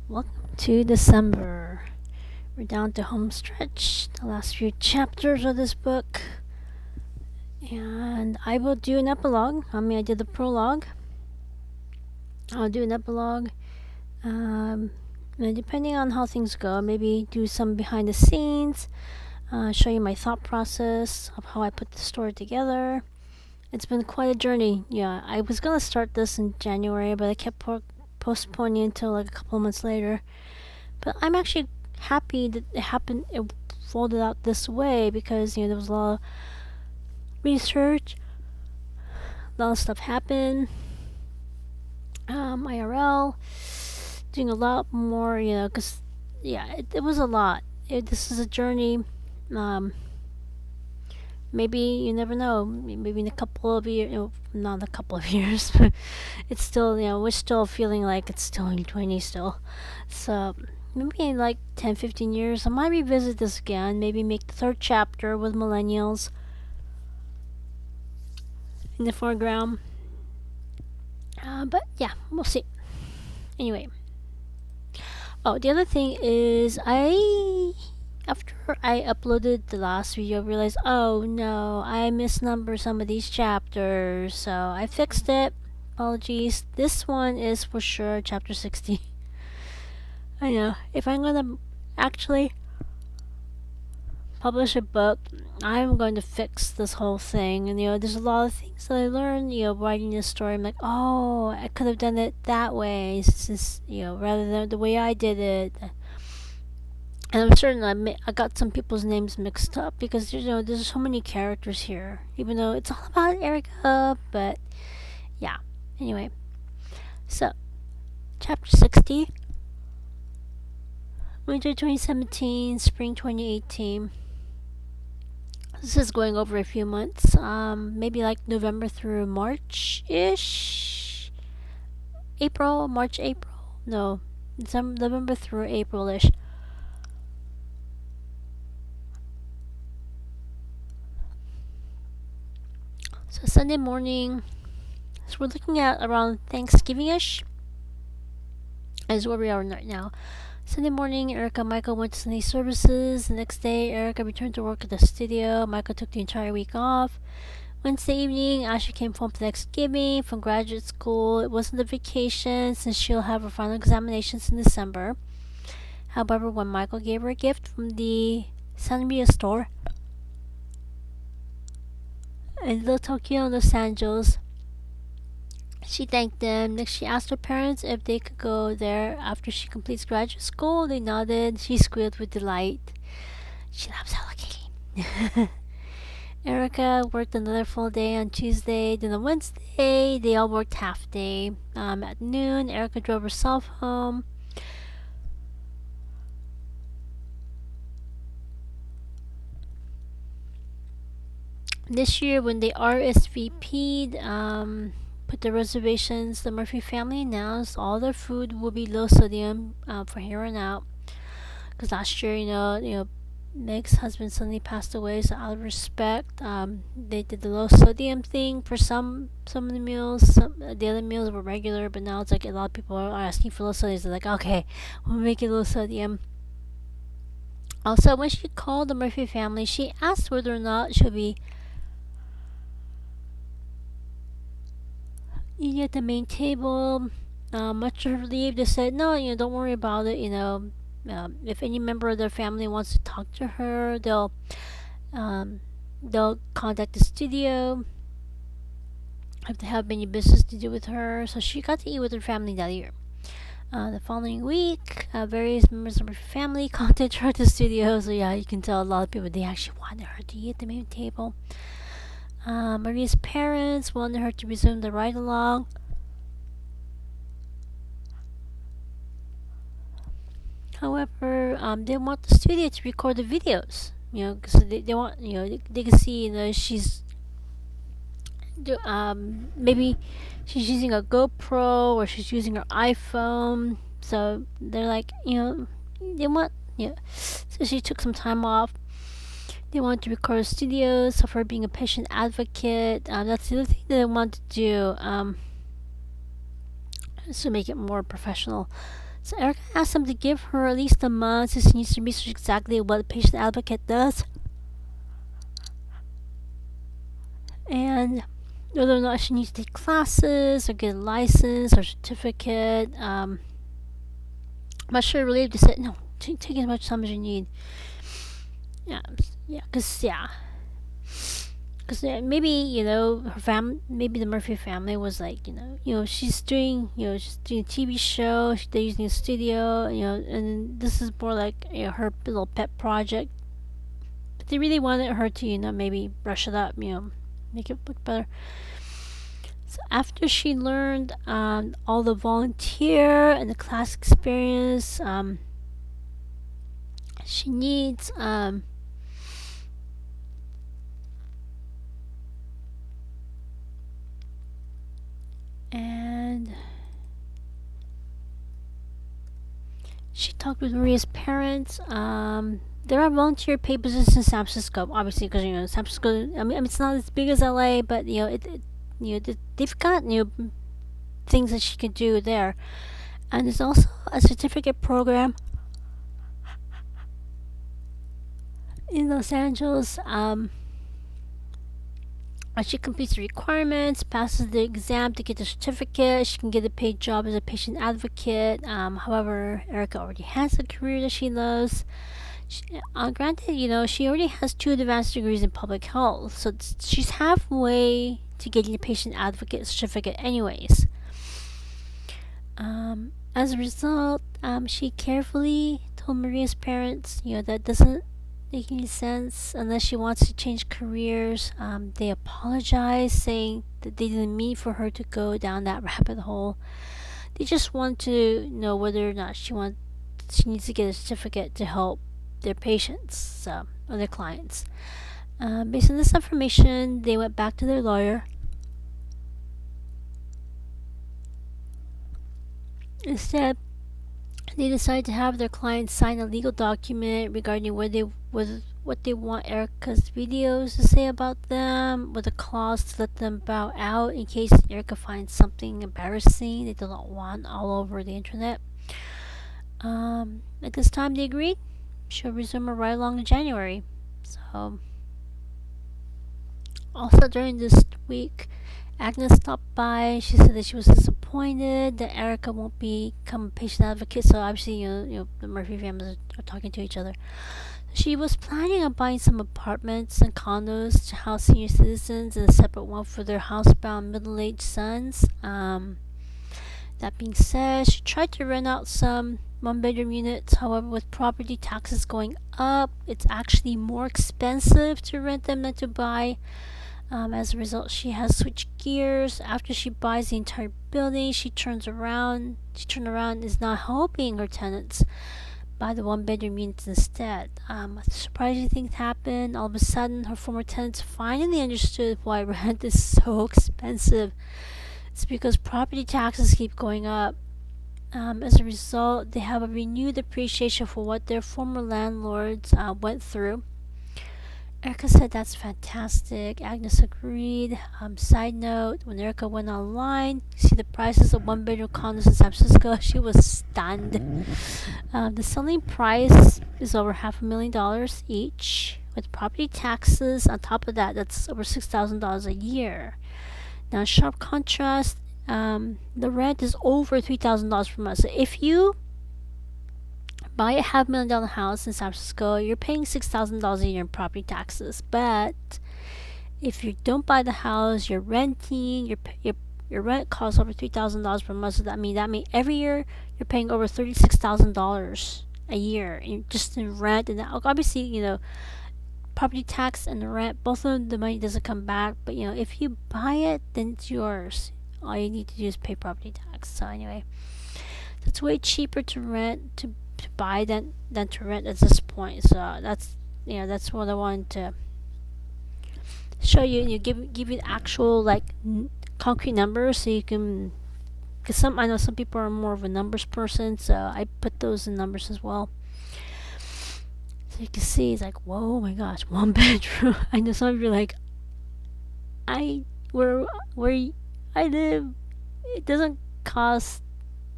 Welcome to December. We're down to home stretch, the last few chapters of this book. And I will do an epilogue. I did the prologue. I'll do an epilogue. And depending on how things go, maybe do some behind the scenes, show you my thought process of how I put the story together. It's been quite a journey. Yeah, I was going to start this in January, but I kept postponing until like a couple of months later. But I'm actually happy that it folded out this way because, there was a lot of research, a lot of stuff happened. IRL, doing a lot more, because, it was a lot. This is a journey. Maybe you never know. Maybe in a couple of years, not a couple of years, but it's still, we're still feeling like it's still in 20 still. So maybe in like 10, 15 years, I might revisit this again. Maybe make the third chapter with millennials in the foreground. But yeah, we'll see. Anyway. Oh, the other thing is after I uploaded the last video, I realized, oh no, I misnumbered some of these chapters. So I fixed it. Apologies. This one is for sure chapter 60. I know. If I'm gonna actually publish a book, I'm going to fix this whole thing. And there's a lot of things that I learned, writing this story. I'm like, oh, I could have done it that way, rather than the way I did it. And I'm certain I got some people's names mixed up because there's so many characters here, even though it's all about Erica. But yeah. Anyway, so chapter 60, winter 2017, spring 2018. This is going over a few months, maybe like November through March-ish. March, April. No, November through April-ish. So Sunday morning, so we're looking at around Thanksgiving-ish, is where we are right now. Sunday morning, Erica and Michael went to Sunday services. The next day, Erica returned to work at the studio. Michael took the entire week off. Wednesday evening, Ashley came home for Thanksgiving from graduate school. It wasn't a vacation since she'll have her final examinations in December. However, when Michael gave her a gift from the Sanrio store in Little Tokyo, Los Angeles, she thanked them. Next, she asked her parents if they could go there after she completes graduate school. They nodded. She squealed with delight. She loves Hello Kitty. Erica worked another full day on Tuesday. Then on Wednesday, they all worked half day. At noon, Erica drove herself home. This year, when they RSVP'd, put the reservations, the Murphy family announced all their food will be low sodium for here on out. Because last year, Meg's husband suddenly passed away, so out of respect, they did the low sodium thing for some of the meals. The other meals were regular, but now it's like a lot of people are asking for low sodium. So they're like, okay, we'll make it low sodium. Also, when she called the Murphy family, she asked whether or not she'll be eating at the main table. Much to her relief, they said, no, don't worry about it. If any member of their family wants to talk to her, they'll contact the studio if they have any business to do with her. So she got to eat with her family that year. The following week, various members of her family contacted her at the studio. So yeah, you can tell a lot of people, they actually wanted her to eat at the main table. Maria's parents wanted her to resume the ride along. However, they want the studio to record the videos, because they want, they can see, she's, maybe she's using a GoPro or she's using her iPhone. So they're like, they want, so she took some time off. They want to record studios of her being a patient advocate. That's the other thing that they want to do, to make it more professional. So Erica asked him to give her at least a month since she needs to research exactly what a patient advocate does and whether or not she needs to take classes or get a license or certificate. I'm not sure really just said no, take as much time as you need. Yeah, yeah, because maybe her maybe the Murphy family was like she's doing she's doing a TV show. They're using a studio, and this is more like her little pet project. But they really wanted her to maybe brush it up, make it look better. So after she learned all the volunteer and the class experience, she needs and she talked with Maria's parents. There are volunteer paid positions in San Francisco, obviously, because San Francisco. I mean, it's not as big as LA, but they've got things that she can do there, and there's also a certificate program in Los Angeles. As she completes the requirements, passes the exam to get the certificate, she can get a paid job as a patient advocate. However, Erica already has a career that she loves. Granted, she already has 2 advanced degrees in public health, so she's halfway to getting a patient advocate certificate, anyways. As a result, she carefully told Maria's parents, that doesn't make any sense unless she wants to change careers. They apologize, saying that they didn't mean for her to go down that rabbit hole. They just want to know whether or not she needs to get a certificate to help their patients, or their clients. Based on this information, they went back to their lawyer. Instead, they decided to have their clients sign a legal document regarding what they want Erica's videos to say about them, with a clause to let them bow out in case Erica finds something embarrassing they do not want all over the internet. At this time, they agreed. She'll resume her ride along in January. So, also during this week, Agnes stopped by. She said that she was disappointed that Erica won't become a patient advocate. So obviously, the Murphy families are talking to each other. She was planning on buying some apartments and condos to house senior citizens and a separate one for their housebound middle-aged sons. That being said, she tried to rent out some one-bedroom units. However, with property taxes going up, it's actually more expensive to rent them than to buy. As a result, she has switched gears. After she buys the entire building, she turned around and is now helping her tenants buy the one-bedroom units instead. Surprising things happened. All of a sudden, her former tenants finally understood why rent is so expensive. It's because property taxes keep going up. As a result, they have a renewed appreciation for what their former landlords went through. Erica said that's fantastic. Agnes agreed. Side note, when Erica went online to see the prices of one-bedroom condos in San Francisco, she was stunned. The selling price is over $500,000 each, with property taxes on top of that. That's over $6,000 a year. Now, in sharp contrast, the rent is over $3,000 per month. So if you buy a $500,000 house in San Francisco, you're paying $6,000 a year in property taxes. But if you don't buy the house, you're renting. Your rent costs over $3,000 per month. So that means every year you're paying over $36,000 a year just in rent. And obviously, property tax and the rent, both of them, the money doesn't come back. But if you buy it, then it's yours. All you need to do is pay property tax. So anyway, it's way cheaper to rent to buy than to rent at this point. So that's what I wanted to show you. And give you actual concrete numbers, so you can. Because I know some people are more of a numbers person, so I put those in numbers as well. So you can see, it's like, whoa, my gosh, one bedroom. I know some of you are like, where I live, it doesn't cost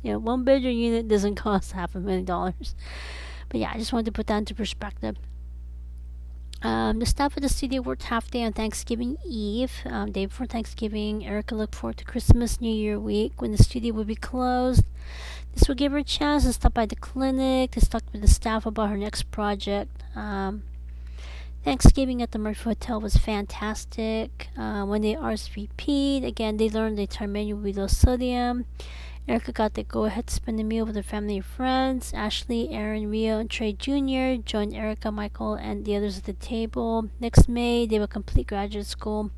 One bedroom unit doesn't cost $500,000. But yeah, I just wanted to put that into perspective. The staff at the studio worked half day on Thanksgiving Eve. Day before Thanksgiving, Erica looked forward to Christmas, New Year week when the studio would be closed. This would give her a chance to stop by the clinic, to talk with the staff about her next project. Thanksgiving at the Murphy Hotel was fantastic. When they RSVP'd, again, they learned the entire menu would be low sodium. Erica got the go-ahead to spend the meal with her family and friends. Ashley, Aaron, Rio, and Trey Jr. joined Erica, Michael, and the others at the table. Next May, they would complete graduate school.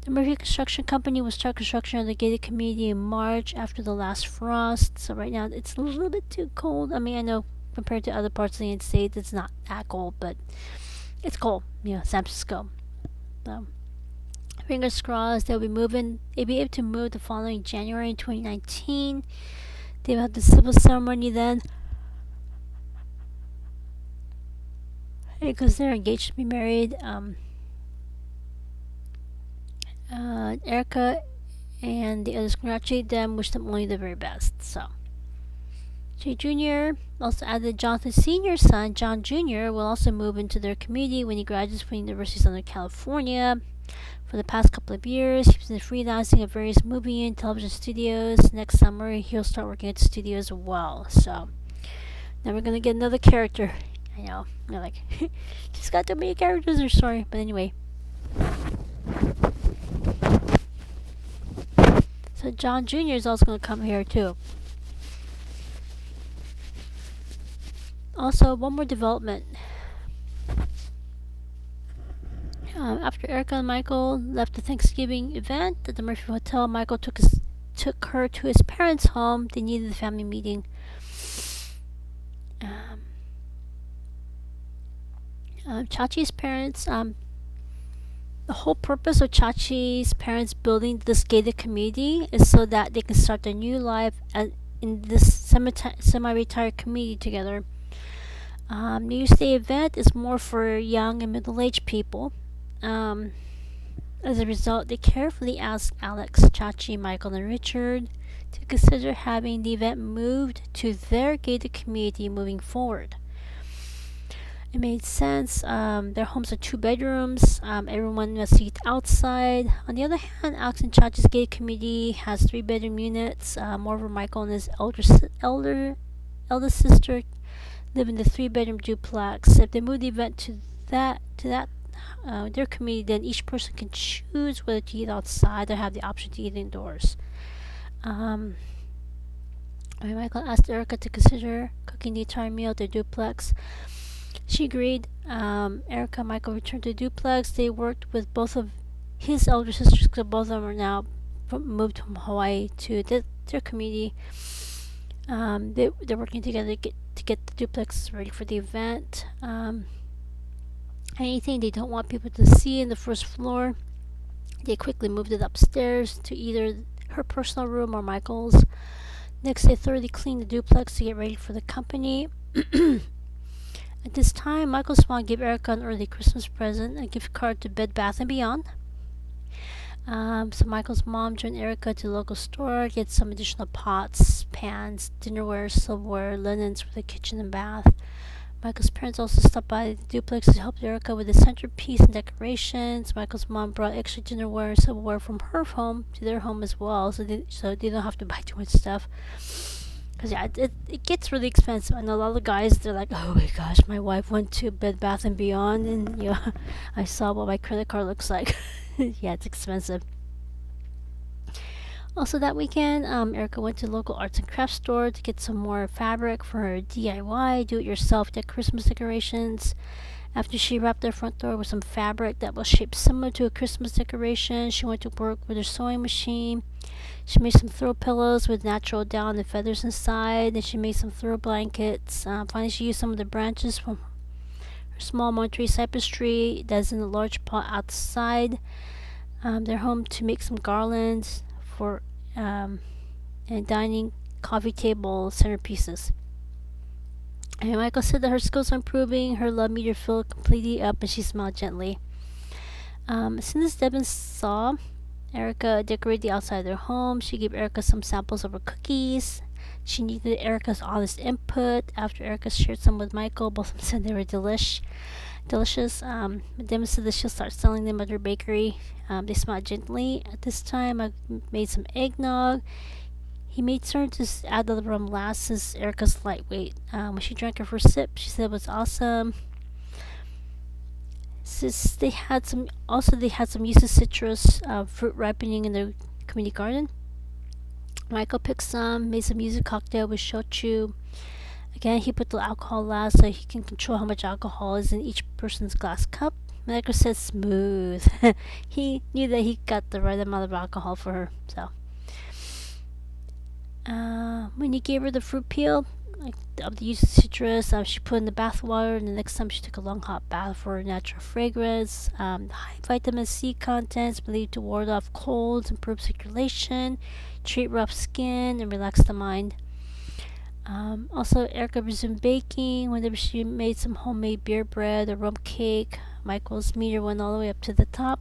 The Murphy Construction Company will start construction of the gated community in March after the last frost. So right now, it's a little bit too cold. I mean, I know compared to other parts of the United States, it's not that cold, but it's cold. San Francisco. So fingers crossed they'll be able to move the following January in 2019. They will have the civil ceremony then. Because they're engaged to be married. Erica and the others congratulate them, wish them only the very best. So Jay Jr. also added Jonathan Sr.'s son, John Jr., will also move into their community when he graduates from the University of Southern California. For the past couple of years, he's been freelancing at various movie and television studios. Next summer, he'll start working at the studio as well. So, now we're gonna get another character. I know, you're like, she's got too many characters in her story. But anyway. So, John Jr. is also gonna come here too. Also, one more development. After Erica and Michael left the Thanksgiving event at the Murphy Hotel, Michael took her to his parents' home. They needed a family meeting. Chachi's parents. The whole purpose of Chachi's parents building this gated community is so that they can start their new life in this semi-retired community together. New Year's Day event is more for young and middle-aged people. As a result, they carefully asked Alex, Chachi, Michael, and Richard to consider having the event moved to their gated community moving forward. It made sense. Their homes are 2 bedrooms. Everyone must eat outside. On the other hand, Alex and Chachi's gated community has 3-bedroom units. Moreover, Michael and his eldest sister live in the 3-bedroom duplex. If they move the event to their community, then each person can choose whether to eat outside or have the option to eat indoors. Michael asked Erica to consider cooking the entire meal at their duplex. She agreed. Erica and Michael returned to the duplex. They worked with both of his elder sisters because both of them are now moved from Hawaii to their community. They're working together to get the duplex ready for the event. Anything they don't want people to see in the first floor, they quickly moved it upstairs to either her personal room or Michael's. Next, they thoroughly cleaned the duplex to get ready for the company. At this time, Michael's mom gave Erica an early Christmas present, a gift card to Bed Bath & Beyond. So Michael's mom joined Erica to the local store, get some additional pots, pans, dinnerware, silverware, linens for the kitchen and bath. Michael's parents also stopped by the duplex to help Erica with the centerpiece and decorations. Michael's mom brought extra dinnerware and silverware from her home to their home as well, so they don't have to buy too much stuff. Because yeah, it gets really expensive. And a lot of guys, they're like, oh my gosh, my wife went to Bed Bath & Beyond, and I saw what my credit card looks like. Yeah, it's expensive. Also that weekend, Erica went to the local arts and crafts store to get some more fabric for her DIY, do-it-yourself Christmas decorations. After she wrapped her front door with some fabric that was shaped similar to a Christmas decoration, she went to work with her sewing machine. She made some throw pillows with natural down and feathers inside, and she made some throw blankets. Finally, she used some of the branches from her small Monterey cypress tree that's in a large pot outside their home to make some garlands for and dining coffee table centerpieces. And Michael said that her skills are improving, her love meter filled completely up, and she smiled gently. As soon as Devin saw Erica decorate the outside of their home, she gave Erica some samples of her cookies. She needed Erica's honest input. After Erica shared some with Michael, both of them said they were delicious. Madame said that she'll start selling them at her bakery. They smiled gently. At this time, I made some eggnog. He made certain to add a little rum last, since Erica's lightweight. When she drank her first sip, she said it was awesome. Since they had some use of citrus fruit ripening in their community garden. Michael picked some, made some yuzu cocktail with shochu. Again, he put the alcohol last so he can control how much alcohol is in each person's glass cup. Michael said smooth. He knew that he got the right amount of alcohol for her. So, when he gave her the fruit peel, like of the use of citrus, she put in the bath water, and the next time she took a long hot bath for her natural fragrance. High vitamin C contents believed to ward off colds, improve circulation, treat rough skin, and relax the mind. Also, Erica resumed baking. Whenever she made some homemade beer bread or rum cake, Michael's meter went all the way up to the top.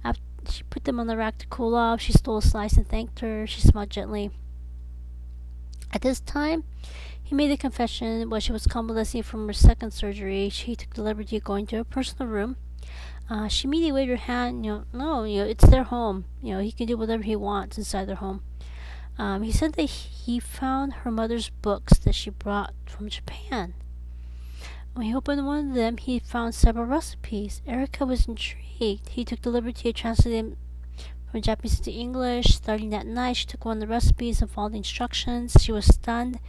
After she put them on the rack to cool off, she stole a slice and thanked her. She smiled gently. At this time, he made a confession. While she was convalescing from her second surgery, she took the liberty of going to her personal room. She immediately waved her hand. No, it's their home. He can do whatever he wants inside their home. He said that he found her mother's books that she brought from Japan. When he opened one of them, he found several recipes. Erica was intrigued. He took the liberty of translating them from Japanese to English. Starting that night, she took one of the recipes and followed the instructions. She was stunned.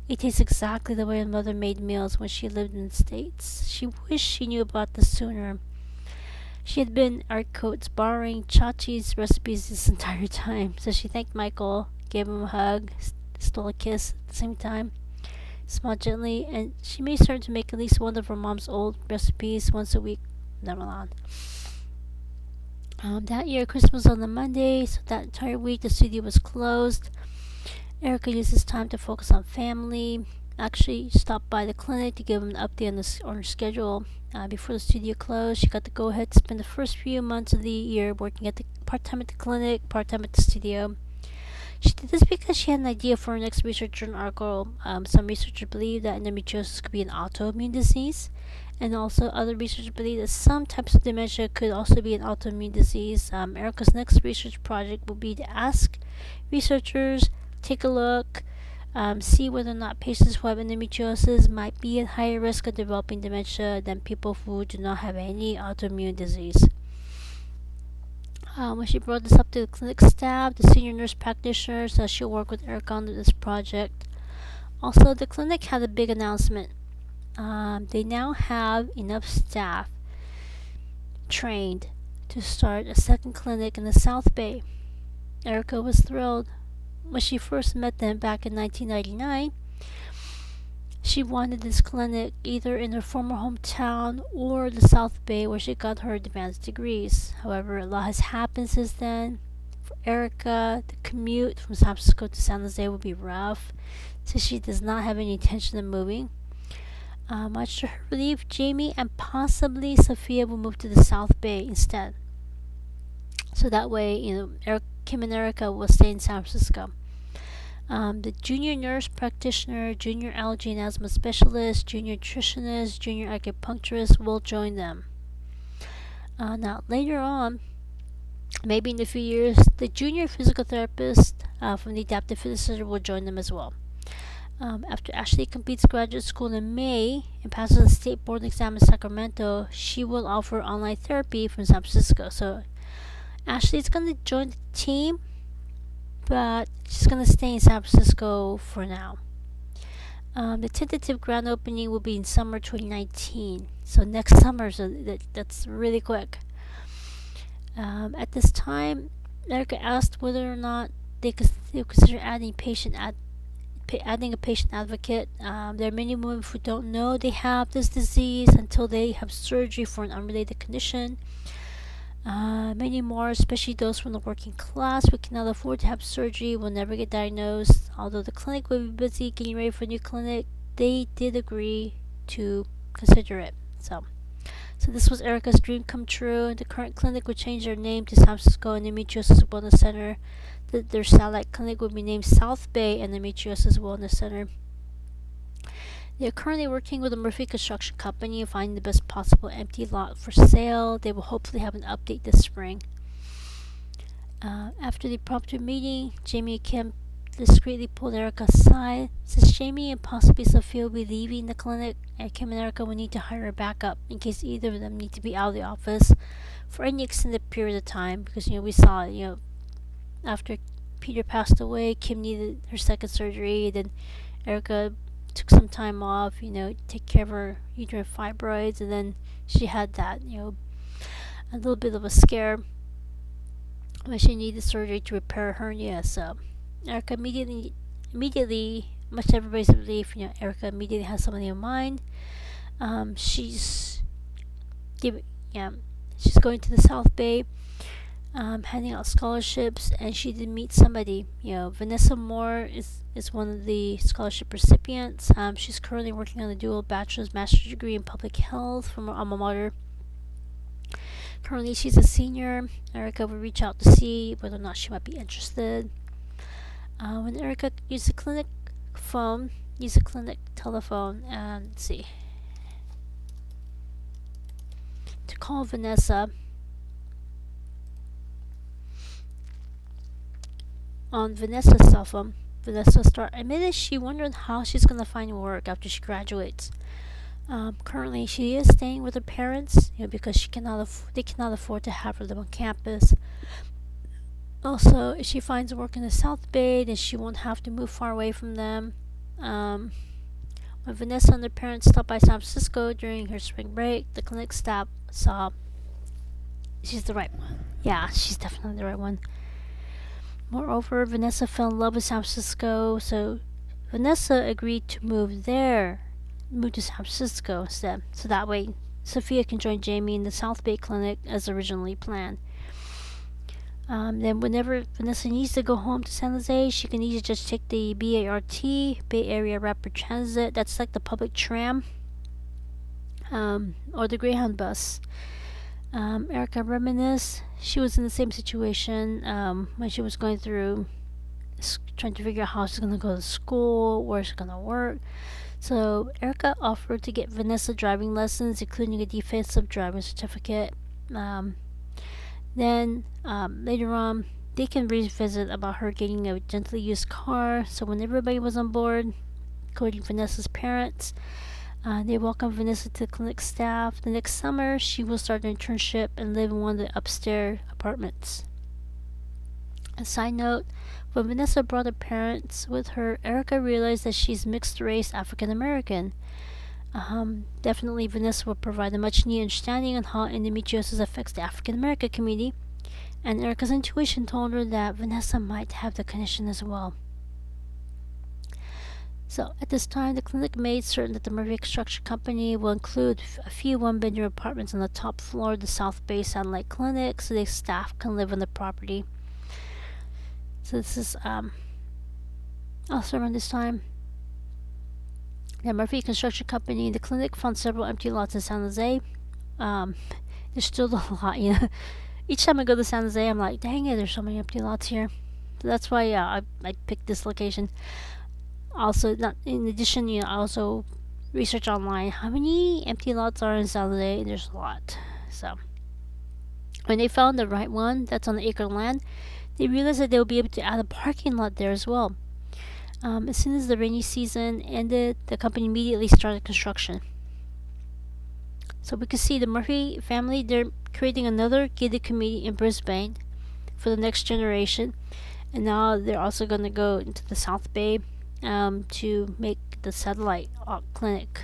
It tastes exactly the way her mother made meals when she lived in the States. She wished she knew about this sooner. She had been, air quotes, borrowing Chachi's recipes this entire time. So she thanked Michael, gave him a hug, stole a kiss at the same time, smiled gently, and she made certain to make at least one of her mom's old recipes once a week. Never on. That year, Christmas was on the Monday, so that entire week the studio was closed. Erica used this time to focus on family. Actually, stopped by the clinic to give him an update on her schedule. Before the studio closed, she got to go ahead to spend the first few months of the year working part-time at the clinic, part-time at the studio. She did this because she had an idea for her next research journal article. Some researchers believe that endometriosis could be an autoimmune disease, and also other researchers believe that some types of dementia could also be an autoimmune disease. Erica's next research project will be to ask researchers, take a look, see whether or not patients who have endometriosis might be at higher risk of developing dementia than people who do not have any autoimmune disease. When she brought this up to the clinic staff, the senior nurse practitioner said she'll work with Erica on this project. Also, the clinic had a big announcement. They now have enough staff trained to start a second clinic in the South Bay. Erica was thrilled. When she first met them back in 1999, she wanted this clinic either in her former hometown or the South Bay, where she got her advanced degrees. However, a lot has happened since then. For Erica, the commute from San Francisco to San Jose would be rough, since she does not have any intention of moving. Much to her relief, Jamie and possibly Sophia will move to the South Bay instead. So that way, Kim and Erica will stay in San Francisco. The junior nurse practitioner, junior allergy and asthma specialist, junior nutritionist, junior acupuncturist will join them. Now, later on, maybe in a few years, the junior physical therapist from the Adaptive Fitness Center will join them as well. After Ashley completes graduate school in May and passes the state board exam in Sacramento, she will offer online therapy from San Francisco. So Ashley's going to join the team, but she's going to stay in San Francisco for now. The tentative grand opening will be in summer 2019, so next summer, so that's really quick. At this time, Erica asked whether or not they consider adding a patient advocate. There are many women who don't know they have this disease until they have surgery for an unrelated condition. Many more, especially those from the working class who cannot afford to have surgery, will never get diagnosed. Although the clinic will be busy getting ready for a new clinic, they did agree to consider it. So So this was Erica's dream come true. The current clinic would change their name to San Francisco Endometriosis Wellness Center. Their satellite clinic would be named South Bay Endometriosis Wellness Center. They are currently working with the Murphy Construction Company and finding the best possible empty lot for sale. They will hopefully have an update this spring. After the impromptu meeting, Jamie and Kim discreetly pulled Erica aside. Since Jamie and possibly Sophia will be leaving the clinic, and Kim and Erica will need to hire a backup in case either of them need to be out of the office for any extended period of time. Because we saw after Peter passed away, Kim needed her second surgery. Then Erica took some time off, take care of her uterine fibroids, and then she had that, a little bit of a scare when she needed surgery to repair her hernia. So Erica immediately, much to everybody's relief, Erica immediately has somebody in mind. She's going to the South Bay, handing out scholarships, and she did meet somebody. Vanessa Moore is one of the scholarship recipients. She's currently working on a dual bachelor's master's degree in public health from her alma mater. Currently, she's a senior. Erica will reach out to see whether or not she might be interested. When Erica used the clinic telephone, and let's see, to call Vanessa on Vanessa's cell phone, Vanessa admitted she wondered how she's going to find work after she graduates. Currently, she is staying with her parents, because they cannot afford to have her live on campus. Also, if she finds work in the South Bay, then she won't have to move far away from them. When Vanessa and her parents stopped by San Francisco during her spring break, the clinic staff saw she's the right one. Yeah, she's definitely the right one. Moreover, Vanessa fell in love with San Francisco, so Vanessa agreed to move to San Francisco instead. So that way, Sophia can join Jamie in the South Bay Clinic as originally planned. Then whenever Vanessa needs to go home to San Jose, she can easily just take the BART, Bay Area Rapid Transit. That's like the public tram, or the Greyhound bus. Erica reminisced. She was in the same situation when she was going through trying to figure out how she's going to go to school, where she's going to work. So Erica offered to get Vanessa driving lessons, including a defensive driving certificate. Then later on, they can revisit about her getting a gently used car. So when everybody was on board, including Vanessa's parents, they welcomed Vanessa to the clinic staff. The next summer, she will start an internship and live in one of the upstairs apartments. A side note, when Vanessa brought her parents with her, Erica realized that she's mixed race African American. Definitely Vanessa will provide a much needed understanding on how endometriosis affects the African American community, and Erica's intuition told her that Vanessa might have the condition as well. So at this time, the clinic made certain that the Murphy Construction Company will include a few one-bedroom apartments on the top floor of the South Bay Satellite Clinic so their staff can live on the property. So this is also around this time, the Murphy Construction Company, the clinic found several empty lots in San Jose. There's still a lot, Each time I go to San Jose, I'm like, dang it, there's so many empty lots here. So that's why I picked this location. Also, in addition, I also research online how many empty lots are in San Jose, and there's a lot. So when they found the right one that's on the acre of land, they realized that they would be able to add a parking lot there as well. As soon as the rainy season ended, the company immediately started construction. So we can see the Murphy family, they're creating another gated community in Brisbane for the next generation. And now they're also going to go into the South Bay to make the satellite clinic.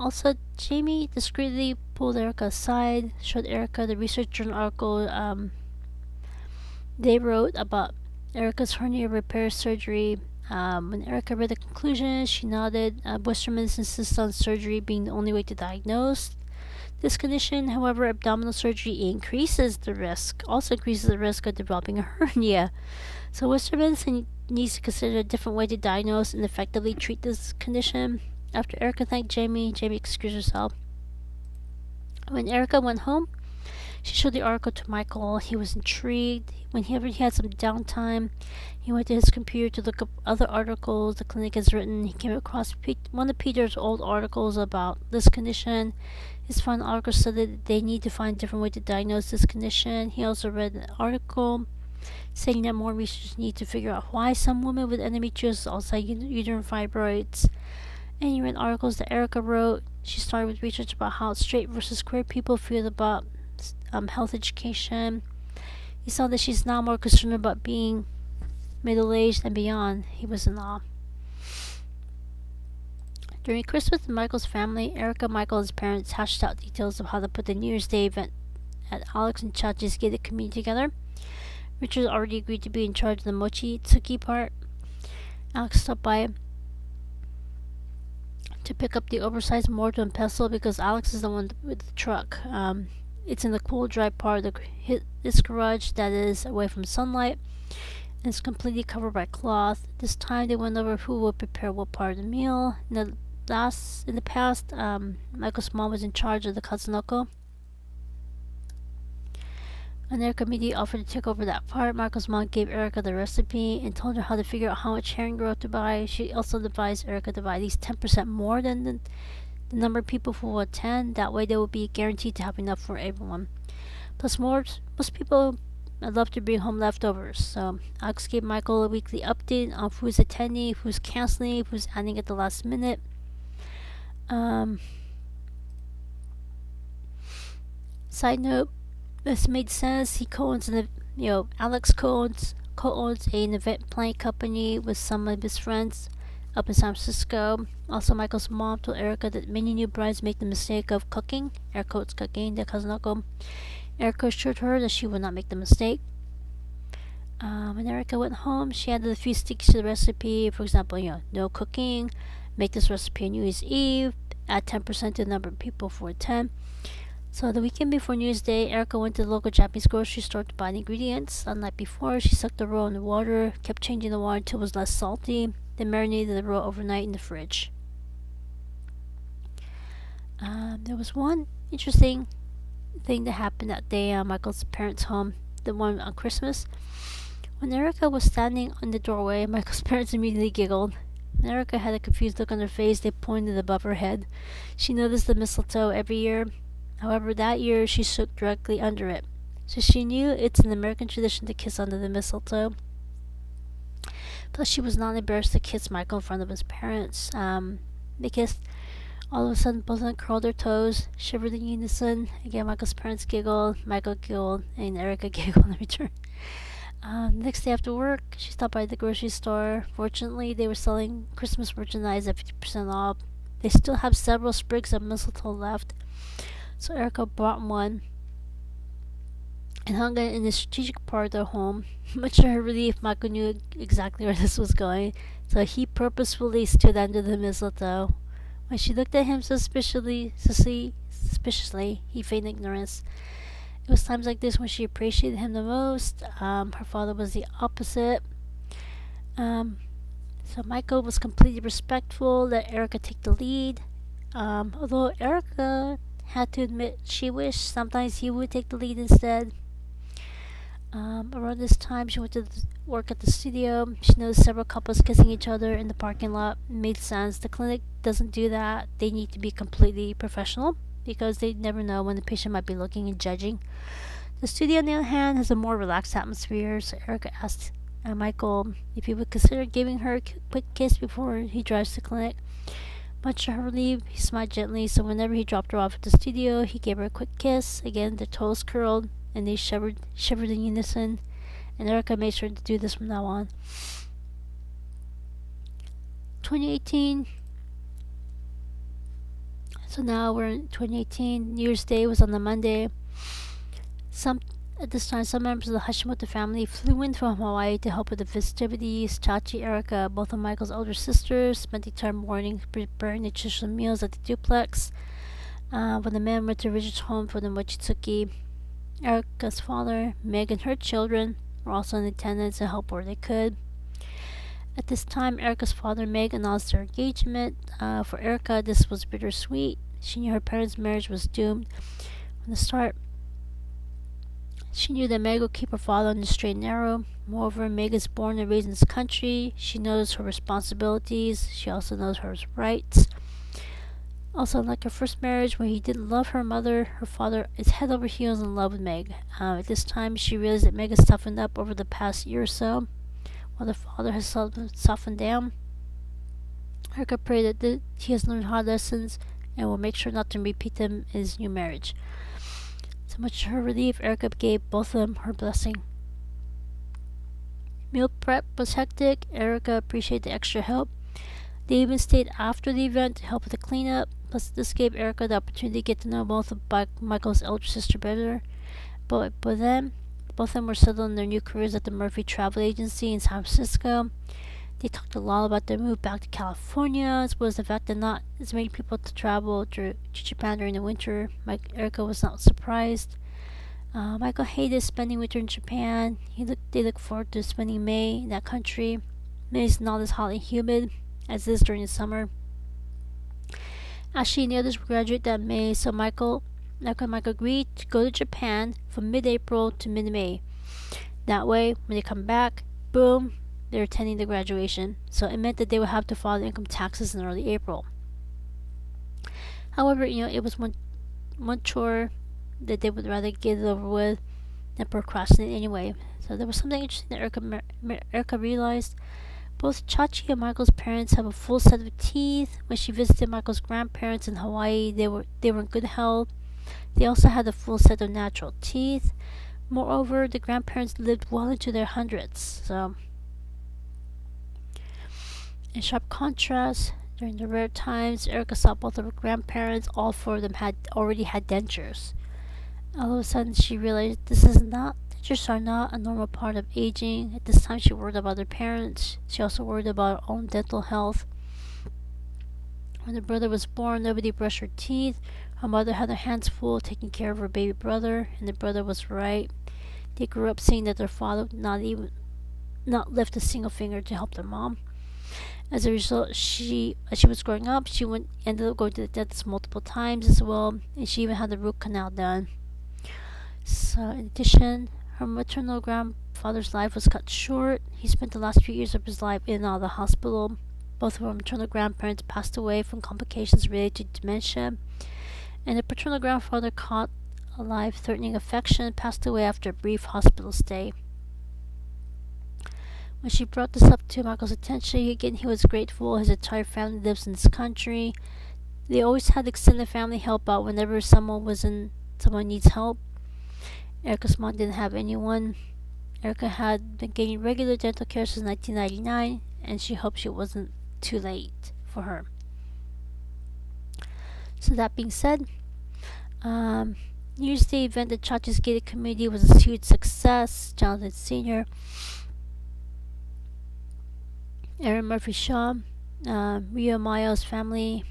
Also, Jamie discreetly pulled Erica aside, showed Erica the research journal article they wrote about Erica's hernia repair surgery. When Erica read the conclusion, she nodded. Western medicine insists on surgery being the only way to diagnose this condition. However, abdominal surgery also increases the risk of developing a hernia. So Western medicine needs to consider a different way to diagnose and effectively treat this condition. After Erica thanked Jamie, Jamie excused herself. When Erica went home, she showed the article to Michael. He was intrigued. Whenever he had some downtime, he went to his computer to look up other articles the clinic has written. He came across one of Peter's old articles about this condition. His final article said that they need to find a different way to diagnose this condition. He also read an article saying that more research needs to figure out why some women with endometriosis also have uterine fibroids. And he read articles that Erica wrote. She started with research about how straight versus queer people feel about health education. He saw that she's now more concerned about being middle-aged and beyond. He was in awe. During Christmas with Michael's family, Erica, Michael, and his parents hashed out details of how to put the New Year's Day event at Alex and Chachi's gated community together. Richard already agreed to be in charge of the mochi tsuki part. Alex stopped by to pick up the oversized mortar and pestle because Alex is the one with the truck. It's in the cool, dry part of this garage that is away from sunlight, and it's completely covered by cloth. This time they went over who would prepare what part of the meal. In the past, Michael's mom was in charge of the kazunoko. When Erica immediately offered to take over that part, Michael's mom gave Erica the recipe and told her how to figure out how much herring roe to buy. She also advised Erica to buy at least 10% more than the number of people who will attend. That way they will be guaranteed to have enough for everyone. Plus, most people love to bring home leftovers. So Alex gave Michael a weekly update on who's attending, who's canceling, who's adding at the last minute. Side note, this made sense. He co-owns Alex co-owns an event planning company with some of his friends up in San Francisco. Also, Michael's mom told Erica that many new brides make the mistake of cooking, air quotes cooking, the kazunoko. Erica assured her that she would not make the mistake. When Erica went home, she added a few sticks to the recipe. For example, no cooking, make this recipe on New Year's Eve, add 10% to the number of people for 10. So the weekend before New Year's Day, Erica went to the local Japanese grocery store to buy the ingredients. The night before, she soaked the roe in the water, kept changing the water until it was less salty, then marinated the roe overnight in the fridge. There was one interesting thing that happened that day at Michael's parents' home, the one on Christmas. When Erica was standing in the doorway, Michael's parents immediately giggled. When Erica had a confused look on her face, they pointed above her head. She noticed the mistletoe every year. However, that year she shook directly under it, so she knew it's an American tradition to kiss under the mistletoe. Plus, she was not embarrassed to kiss Michael in front of his parents. They kissed. All of a sudden, both of them curled their toes, shivered in unison. Again, Michael's parents giggled, Michael giggled, and Erica giggled in return. Next day after work, she stopped by the grocery store. Fortunately, they were selling Christmas merchandise at 50% off. They still have several sprigs of mistletoe left. So Erica bought one and hung it in the strategic part of their home. Much to her relief, Michael knew exactly where this was going, so he purposefully stood under the mistletoe. When she looked at him suspiciously, he feigned ignorance. It was times like this when she appreciated him the most. Her father was the opposite. So Michael was completely respectful, let Erica take the lead. Although Erica had to admit she wished sometimes he would take the lead instead. Around this time, she went to work at the studio. She noticed several couples kissing each other in the parking lot. It made sense. The clinic doesn't do that. They need to be completely professional because they never know when the patient might be looking and judging. The studio, on the other hand, has a more relaxed atmosphere, so Erica asked Michael if he would consider giving her a quick kiss before he drives to the clinic. Much to her relief, he smiled gently, so whenever he dropped her off at the studio, he gave her a quick kiss. Again, their toes curled, and they shivered in unison, and Erica made sure to do this from now on. 2018. So now we're in 2018. New Year's Day was on the Monday. At this time, some members of the Hashimoto family flew in from Hawaii to help with the festivities. Chachi, Erica, both of Michael's older sisters, spent the entire morning preparing nutritious meals at the duplex. When the men went to Richard's home for the mochitsuki, Erica's father, Meg, and her children were also in attendance to help where they could. At this time, Erica's father and Meg announced their engagement. For Erica, this was bittersweet. She knew her parents' marriage was doomed from the start. She knew that Meg would keep her father on the straight and narrow. Moreover, Meg is born and raised in this country. She knows her responsibilities. She also knows her rights. Also, unlike her first marriage, where he didn't love her mother, her father is head over heels in love with Meg. At this time, she realized that Meg has toughened up over the past year or so, while the father has softened down. Erica prayed that he has learned hard lessons and will make sure not to repeat them in his new marriage. So much to her relief, Erica gave both of them her blessing. Meal prep was hectic. Erica appreciated the extra help. They even stayed after the event to help with the cleanup. Plus, this gave Erica the opportunity to get to know both of Michael's elder sister better. But then, both of them were settled in their new careers at the Murphy Travel Agency in San Francisco. They talked a lot about their move back to California, as well as the fact that not as many people to travel to Japan during the winter. Erica was not surprised. Michael hated spending winter in Japan. They look forward to spending May in that country. May is not as hot and humid as it is during the summer. Ashley and the others will graduate that May, so Michael agreed to go to Japan from mid-April to mid-May. That way, when they come back, boom, they're attending the graduation. So it meant that they would have to file income taxes in early April. However, it was one chore that they would rather get it over with than procrastinate anyway. So there was something interesting that Erica realized. Both Chachi and Michael's parents have a full set of teeth. When she visited Michael's grandparents in Hawaii, they were in good health. They also had a full set of natural teeth. Moreover, the grandparents lived well into their hundreds. So, in sharp contrast, during the rare times Erica saw both of her grandparents, all four of them already had dentures. All of a sudden, she realized dentures are not a normal part of aging. At this time, she worried about her parents. She also worried about her own dental health. When her brother was born, nobody brushed her teeth. Her mother had her hands full taking care of her baby brother, and the brother was right. They grew up seeing that their father would not lift a single finger to help their mom. As a result, as she was growing up, she ended up going to the dentist multiple times as well, and she even had the root canal done. So, in addition, her maternal grandfather's life was cut short. He spent the last few years of his life in and out of the hospital. Both of her maternal grandparents passed away from complications related to dementia, and her paternal grandfather, caught a life-threatening infection, passed away after a brief hospital stay. When she brought this up to Michael's attention, he was grateful. His entire family lives in this country. They always had extended family help out whenever someone needs help. Erica's mom didn't have anyone. Erica had been getting regular dental care since 1999, and she hoped it wasn't too late for her. So that being said, New Year's Day event at Chachi's gated community was a huge success. Jonathan Sr., Aaron Murphy Shaw, Rio Mayo's family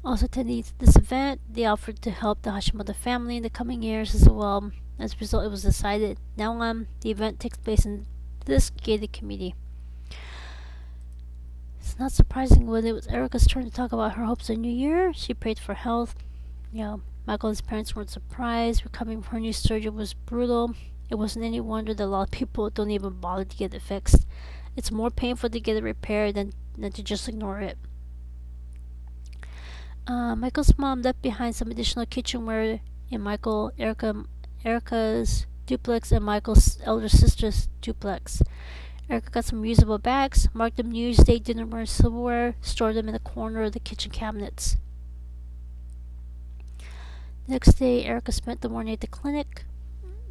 also attended this event. They offered to help the Hashimoto family in the coming years as well. As a result, it was decided now the event takes place in this gated community. It's not surprising when it was Erica's turn to talk about her hopes in New Year. She prayed for health. Michael and his parents weren't surprised. Recovering from her new surgery was brutal. It wasn't any wonder that a lot of people don't even bother to get it fixed. It's more painful to get it repaired than to just ignore it. Michael's mom left behind some additional kitchenware in Erica's duplex and Michael's elder sister's duplex. Erica got some reusable bags, marked them New Year's Day dinnerware and silverware, stored them in the corner of the kitchen cabinets. The next day, Erica spent the morning at the clinic.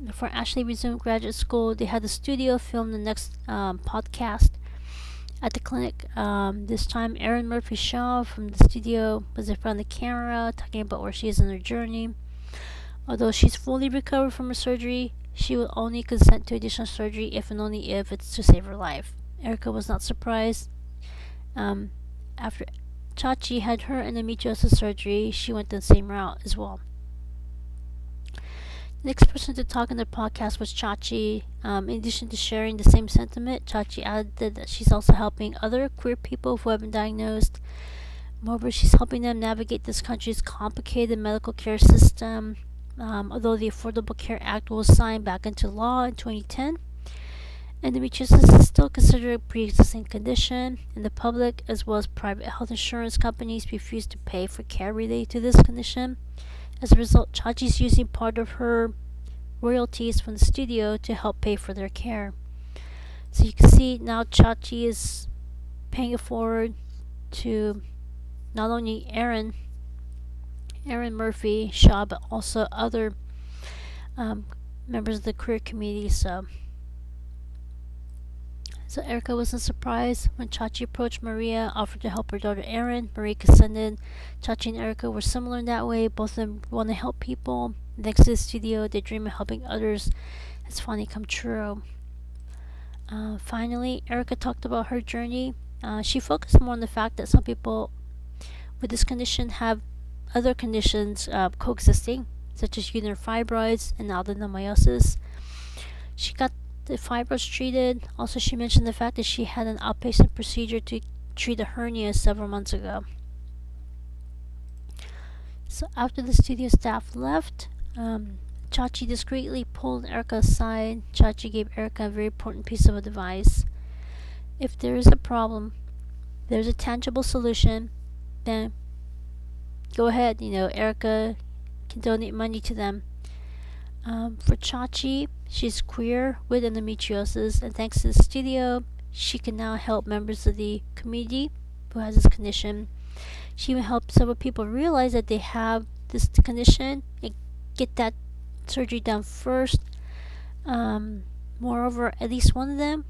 Before Ashley resumed graduate school, they had the studio film the next podcast at the clinic. This time, Erin Murphy Shaw from the studio was in front of the camera, talking about where she is in her journey. Although she's fully recovered from her surgery, she will only consent to additional surgery if and only if it's to save her life. Erica was not surprised. After Chachi had her endometriosis surgery, she went the same route as well. Next person to talk on the podcast was Chachi. In addition to sharing the same sentiment, Chachi added that she's also helping other queer people who have been diagnosed. Moreover, she's helping them navigate this country's complicated medical care system. Although the Affordable Care Act was signed back into law in 2010, endometriosis is still considered a pre-existing condition, and the public, as well as private health insurance companies, refuse to pay for care related to this condition. As a result, Chachi's using part of her royalties from the studio to help pay for their care. So you can see now Chachi is paying it forward to not only Aaron Murphy Shaw, but also other members of the queer community. So Erica wasn't surprised when Chachi approached Maria, offered to help her daughter Erin. Maria consented. Chachi and Erica were similar in that way. Both of them want to help people. Next to the studio, they dream of helping others. It's finally come true. Finally, Erica talked about her journey. She focused more on the fact that some people with this condition have other conditions coexisting, such as uterine fibroids and adenomyosis. She got the fibroids treated. Also, she mentioned the fact that she had an outpatient procedure to treat a hernia several months ago. So after the studio staff left, Chachi discreetly pulled Erica aside. Chachi gave Erica a very important piece of advice. If there is a problem, there's a tangible solution, then go ahead. Erica can donate money to them. For Chachi, she's queer with endometriosis, and thanks to the studio, she can now help members of the community who has this condition. She even helped several people realize that they have this condition and get that surgery done first. Moreover, at least one of them,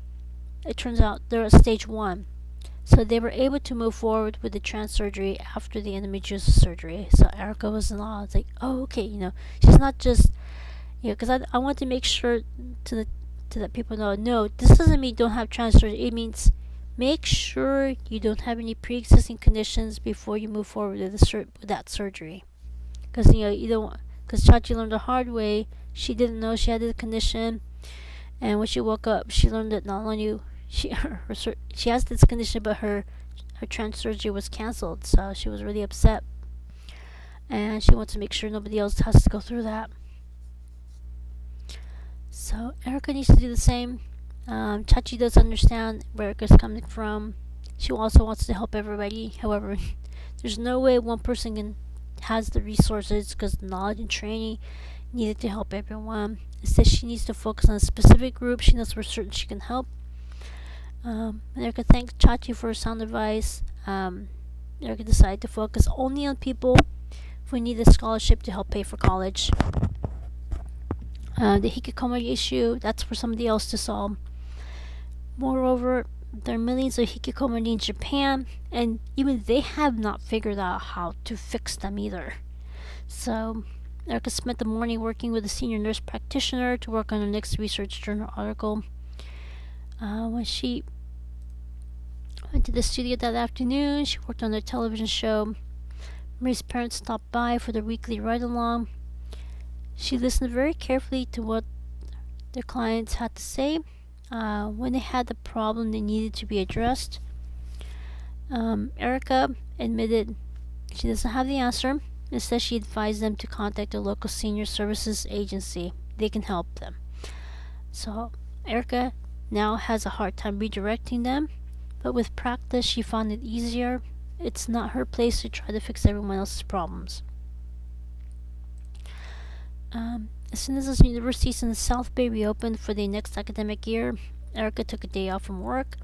it turns out they're at stage 1. So they were able to move forward with the trans surgery after the endometriosis surgery. So Erica was in awe. It's like, oh, okay, she's not just, because I want to make sure to that people know, no, this doesn't mean don't have trans surgery. It means make sure you don't have any pre-existing conditions before you move forward with that surgery. Because you don't. Because Chachi learned the hard way. She didn't know she had the condition, and when she woke up, she learned that not only she has this condition, but her trans surgery was canceled. So she was really upset, and she wants to make sure nobody else has to go through that. So Erica needs to do the same. Chachi does understand where Erica's coming from. She also wants to help everybody. However, there's no way one person has the resources, because the knowledge and training needed to help everyone. Instead, she needs to focus on a specific group she knows for certain she can help. Erica thanked Chachi for her sound advice. Erica decided to focus only on people who need a scholarship to help pay for college. The hikikomori issue, that's for somebody else to solve. Moreover, there are millions of hikikomori in Japan, and even they have not figured out how to fix them either. So Erica spent the morning working with a senior nurse practitioner to work on her next research journal article. When she went to the studio that afternoon, she worked on their television show. Marie's parents stopped by for their weekly ride-along. She listened very carefully to what their clients had to say. When they had the problem that needed to be addressed, Erica admitted she doesn't have the answer. Instead, she advised them to contact a local senior services agency. They can help them. So Erica now has a hard time redirecting them, but with practice she found it easier. It's not her place to try to fix everyone else's problems. As soon as the universities in the South Bay reopened for the next academic year, Erica took a day off from work,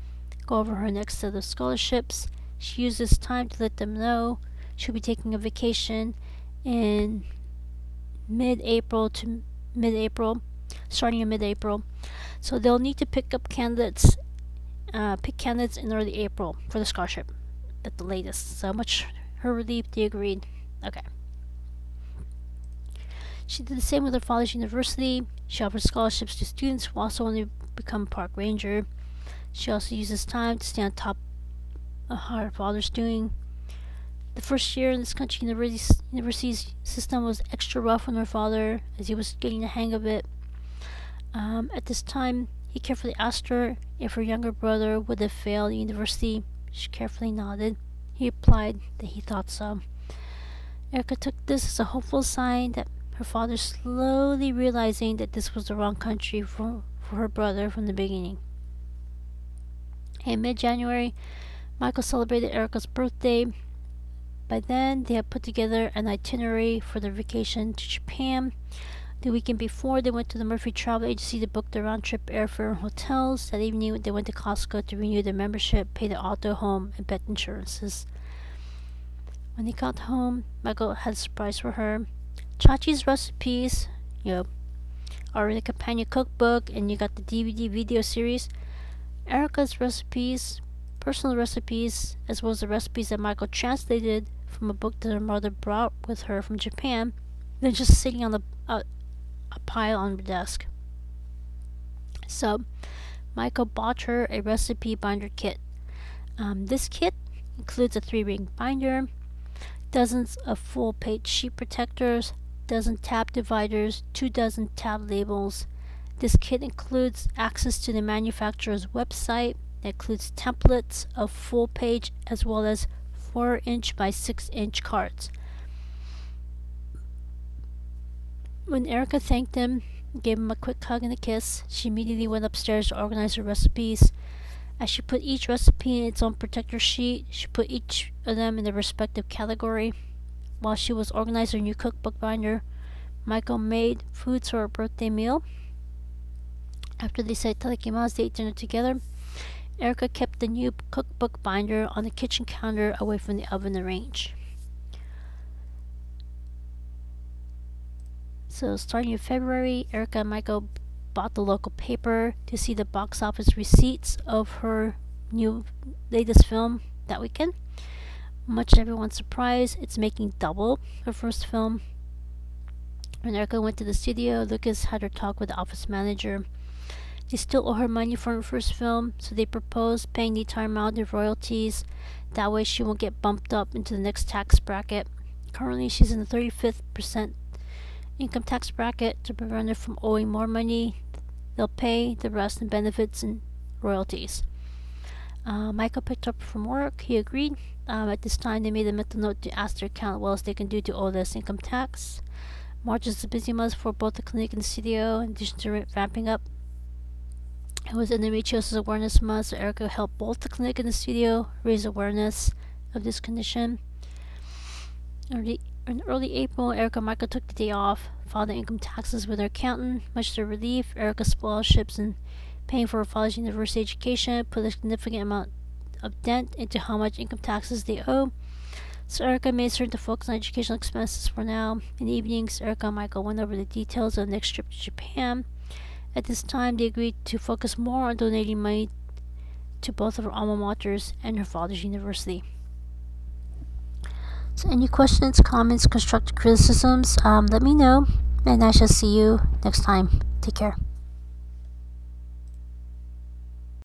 go over her next set of scholarships. She used this time to let them know she'll be taking a vacation in starting in mid-April. So they'll need to pick candidates in early April for the scholarship at the latest. So much her relief, they agreed. Okay. She did the same with her father's university. She offered scholarships to students who also want to become park ranger. She also uses time to stay on top of how her father's doing. The first year in this country university system was extra rough on her father as he was getting the hang of it. At this time, he carefully asked her if her younger brother would have failed university. She carefully nodded. He replied that he thought so. Erica took this as a hopeful sign that her father slowly realizing that this was the wrong country for her brother from the beginning. In mid-January, Michael celebrated Erica's birthday. By then, they had put together an itinerary for their vacation to Japan. The weekend before, they went to the Murphy Travel Agency to book their round-trip airfare and hotels. That evening, they went to Costco to renew their membership, pay their auto, home, and pet insurances. When they got home, Michael had a surprise for her. Chachi's recipes, are the companion cookbook, and you got the DVD video series. Erica's recipes, personal recipes, as well as the recipes that Michael translated from a book that her mother brought with her from Japan, they're just sitting on a pile on the desk. So, Michael bought her a recipe binder kit. This kit includes a 3-ring binder, dozens of full-page sheet protectors, dozen tab dividers, 2 dozen tab labels. This kit includes access to the manufacturer's website. That includes templates of full-page as well as 4-inch by 6-inch cards. When Erica thanked him, gave him a quick hug and a kiss, she immediately went upstairs to organize her recipes. As she put each recipe in its own protector sheet, she put each of them in their respective category. While she was organizing her new cookbook binder, Michael made foods for her birthday meal. After they said itadakimasu, they ate dinner together. Erica kept the new cookbook binder on the kitchen counter away from the oven and range. So starting in February, Erica and Michael bought the local paper to see the box office receipts of her new latest film that weekend. Much to everyone's surprise, it's making double her first film. When Erica went to the studio, Lucas had her talk with the office manager. They still owe her money for her first film, so they proposed paying the entire amount of royalties. That way she won't get bumped up into the next tax bracket. Currently, she's in the 35th income tax bracket. To prevent her from owing more money, they'll pay the rest in benefits and royalties. Michael picked up from work. He agreed. At this time, they made a mental note to ask their accountant what else they can do to owe less income tax. March is a busy month for both the clinic and the studio, in addition to ramping up. It was Endometriosis Awareness Month, so Erica helped both the clinic and the studio raise awareness of this condition. In early April, Erica and Michael took the day off, filed their income taxes with their accountant. Much to their relief, Erica's scholarships and paying for her father's university education put a significant amount of dent into how much income taxes they owe. So Erica made certain to focus on educational expenses for now. In the evenings, Erica and Michael went over the details of the next trip to Japan. At this time, they agreed to focus more on donating money to both of her alma maters and her father's university. So any questions, comments, constructive criticisms, let me know, and I shall see you next time. Take care.